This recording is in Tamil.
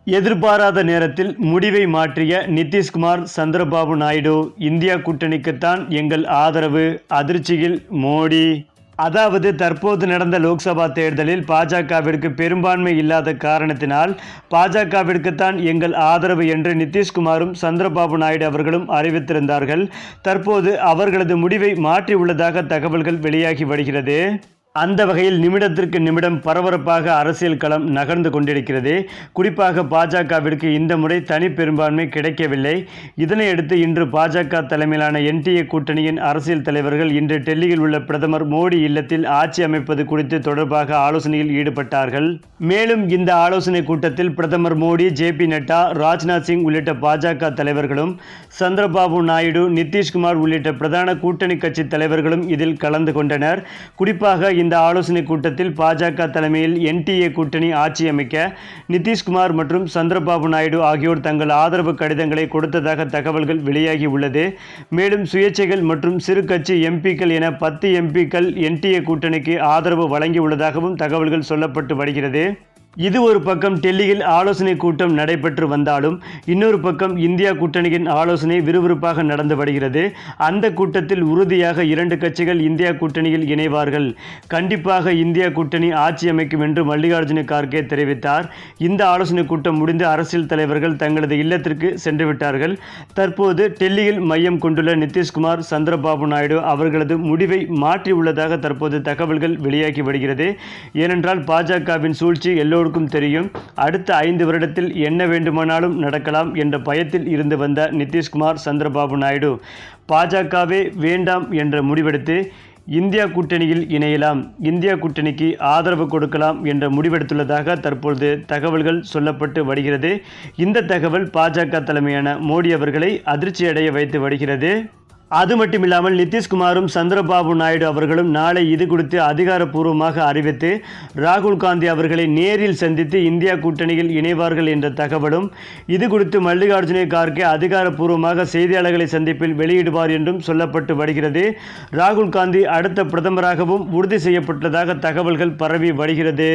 எதிர்பாராத நேரத்தில் முடிவை மாற்றிய நிதிஷ்குமார், சந்திரபாபு நாயுடு. இந்தியா கூட்டணிக்குத்தான் எங்கள் ஆதரவு, அதிர்ச்சியில் மோடி. அதாவது தற்போது நடந்த லோக்சபா தேர்தலில் பாஜகவிற்கு பெரும்பான்மை இல்லாத காரணத்தினால் பாஜகவிற்குத்தான் எங்கள் ஆதரவு என்று நிதிஷ்குமாரும் சந்திரபாபு நாயுடு அவர்களும் அறிவித்திருந்தார்கள். தற்போது அவர்களது முடிவை மாற்றியுள்ளதாக தகவல்கள் வெளியாகி வருகிறது. அந்த வகையில் நிமிடத்திற்கு நிமிடம் பரபரப்பாக அரசியல் களம் நகர்ந்து கொண்டிருக்கிறது. குறிப்பாக பாஜகவிற்கு இந்த முறை தனி பெரும்பான்மை கிடைக்கவில்லை. இதனையடுத்து இன்று பாஜக தலைமையிலான என்டிஏ கூட்டணியின் அரசியல் தலைவர்கள் இன்று டெல்லியில் உள்ள பிரதமர் மோடி இல்லத்தில் ஆட்சி அமைப்பது குறித்து தொடர்பாக ஆலோசனையில் ஈடுபட்டார்கள். மேலும் இந்த ஆலோசனை கூட்டத்தில் பிரதமர் மோடி, ஜே.பி. நட்டா, ராஜ்நாத் சிங் உள்ளிட்ட பாஜக தலைவர்களும், சந்திரபாபு நாயுடு, நிதிஷ்குமார் உள்ளிட்ட பிரதான கூட்டணி கட்சி தலைவர்களும் இதில் கலந்து கொண்டனர். குறிப்பாக இந்த ஆலோசனை கூட்டத்தில் பாஜக தலைமையில் என்டிஏ கூட்டணி ஆட்சி அமைக்க நிதிஷ்குமார் மற்றும் சந்திரபாபு நாயுடு ஆகியோர் தங்கள் ஆதரவு கடிதங்களை கொடுத்ததாக தகவல்கள் வெளியாகி உள்ளது. மேலும் சுயேட்சைகள் மற்றும் சிறு கட்சி எம்பிக்கள் என 10 எம்பிக்கள் என்டிஏ கூட்டணிக்கு ஆதரவு வழங்கியுள்ளதாகவும் தகவல்கள் சொல்லப்பட்டு வருகிறது. இது ஒரு பக்கம் டெல்லியில் ஆலோசனை கூட்டம் நடைபெற்று வந்தாலும், இன்னொரு பக்கம் இந்தியா கூட்டணியின் ஆலோசனை விறுவிறுப்பாக நடந்து வருகிறது. அந்த கூட்டத்தில் உறுதியாக 2 கட்சிகள் இந்தியா கூட்டணியில் இணைவார்கள், கண்டிப்பாக இந்தியா கூட்டணி ஆட்சி அமைக்கும் என்று மல்லிகார்ஜுன கார்கே தெரிவித்தார். இந்த ஆலோசனை கூட்டம் முடிந்து அரசியல் தலைவர்கள் தங்களது இல்லத்திற்கு சென்று விட்டார்கள். தற்போது டெல்லியில் மையம் கொண்டுள்ள நிதிஷ்குமார், சந்திரபாபு நாயுடு அவர்களது முடிவை மாற்றியுள்ளதாக தற்போது தகவல்கள் வெளியாகி வருகிறது. ஏனென்றால் பாஜகவின் சூழ்ச்சி எல்லோருக்கும் தெரியும். அடுத்த 5 வருடத்தில் என்ன வேண்டுமானாலும் நடக்கலாம் என்ற பயத்தில் இருந்து வந்த நிதிஷ்குமார், சந்திரபாபு நாயுடு பாஜகவே வேண்டாம் என்ற முடிவெடுத்து இந்தியா கூட்டணியில் இணையலாம், இந்தியா கூட்டணிக்கு ஆதரவு கொடுக்கலாம் என்ற முடிவெடுத்துள்ளதாக தற்பொழுது தகவல்கள் சொல்லப்பட்டு வருகிறது. இந்த தகவல் பாஜக தலைமையான மோடி அவர்களை அதிர்ச்சியடைய வைத்து வருகிறது. அது மட்டுமில்லாமல் நிதிஷ்குமாரும் சந்திரபாபு நாயுடு அவர்களும் நாளை இது குறித்து அதிகாரப்பூர்வமாக அறிவித்து ராகுல் காந்தி அவர்களை நேரில் சந்தித்து இந்தியா கூட்டணியில் இணைவார்கள் என்ற தகவலும், இது குறித்து மல்லிகார்ஜுன கார்கே அதிகாரப்பூர்வமாக செய்தியாளர்களை சந்திப்பில் வெளியிடுவார் என்றும் சொல்லப்பட்டு வருகிறது. ராகுல் காந்தி அடுத்த பிரதமராகவும் உறுதி செய்யப்பட்டதாக தகவல்கள் பரவி வருகிறது.